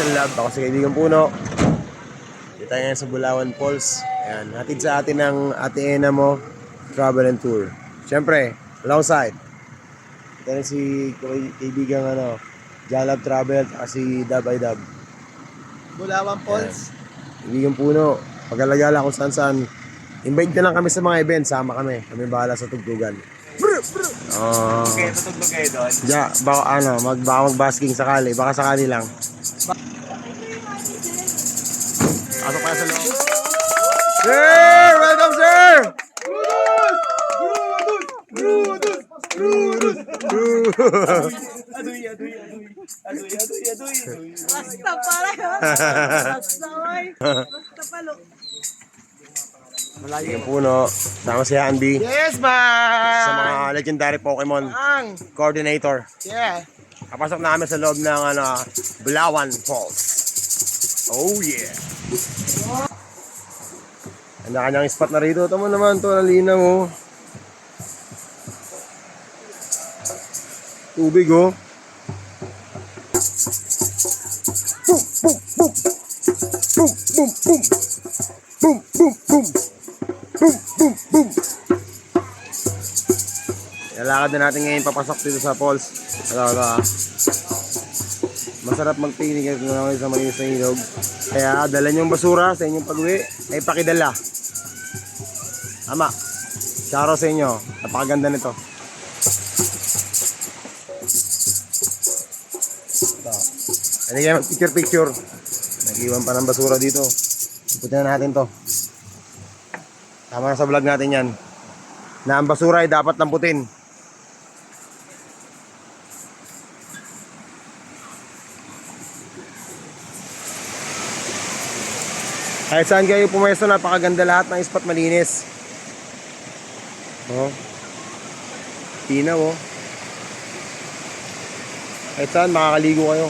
Peace and love. Ako si Kaibigan Puno. Dito tayo ngayon sa Bulawan Falls. Ayan, hatid sa atin ng Ate Ena mo Travel and Tour. Siyempre, alongside. Ito na si Kaibigan Jalab Travel at si Dab by Dab. Bulawan Falls. Kaibigan Puno. Pag-alagala kung saan. Invite na lang kami sa mga event. Sama kami. Kami bahala sa tugtugan. Okay, tutugtog kayo doon. Baka mag-basking sakali. Baka sakali lang. Pasok pa sa loob. Sir! Welcome, sir! Aduy. Basta pala yun. Basta oy. Basta palo. Yung Puno. Tama si Andy. Yes, man! Sa mga legendary Pokemon coordinator. Yeah. Kapasok namin sa loob ng Bulawan Falls. Oh yeah. Kanya-kanyang spot na rito. Tama naman to, nalinaw oh. Tubig oh. Boom, boom, boom. Boom, boom, boom. Boom, boom, boom. Ilalakad na natin ngayon papasok dito sa falls. Masarap magpinig at naman sa malinis na ilog. Kaya dala nyo yung basura sa inyong pag-uwi ay pakidala. Tama. Charo sa inyo. Napakaganda nito. Hindi kayo mag-picture. Nag-iwan pa ng basura dito. Iputin na natin to. Tama na sa vlog natin yan. Na ang basura ay dapat lamputin. Kahit saan kayo pumesto, napakaganda lahat ng spot, malinis. Oh. Tinaw oh. Kahit saan, makakaligo kayo.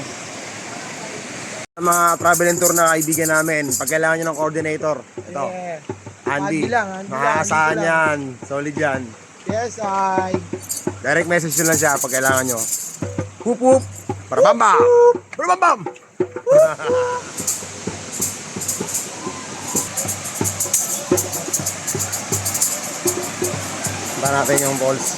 Mga travel and tour na kaibigan namin, pag kailangan nyo ng coordinator, ito. Yeah. Andy, Andy lang. makakasahan yan. Solid yan. Yes, ay. Direct message nyo lang siya pag kailangan nyo. Hup hup! Parabamba! Parabambam! Punta natin yung balls.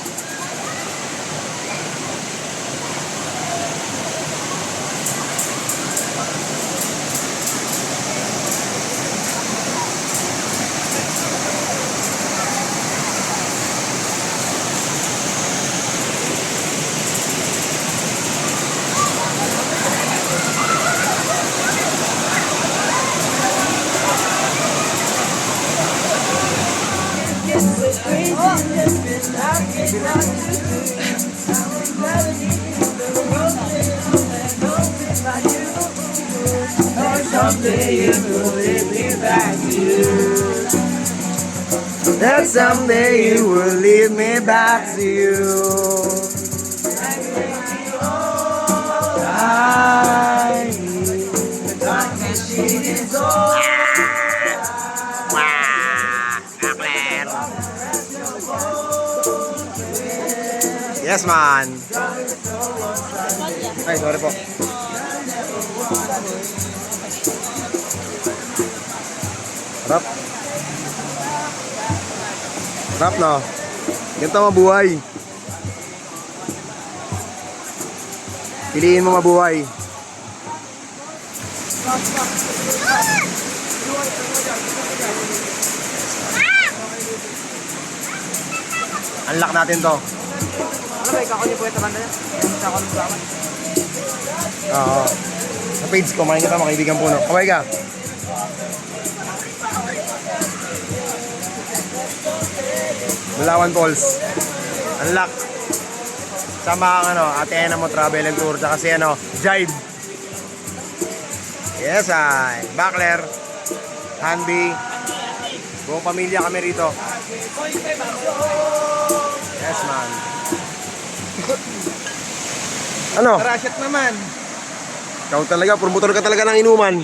Someday you will lead me back to you. That someday you will lead me back to you. The time machine is over. Yes, man. Ay, sorry po. Rap. Rap no. Ganito mabuhay. Piliin mo mabuhay. Unlock natin to. Ano ba, ikaw niyo po ito banda niya? Sa ako ng Bulawan. Oo. Sa page ko, makikita mo, Kaibigan Puno. Kaway ka. Bulawan Falls. Unlock. Sama ang Ate Ena mo Travel and Tour. Tsaka si Jive. Yes, ay. Backler. Handy. Buong pamilya kami rito. Yes, man. Ano? Parashot naman. Ikaw talaga, promotor ka talaga ng inuman.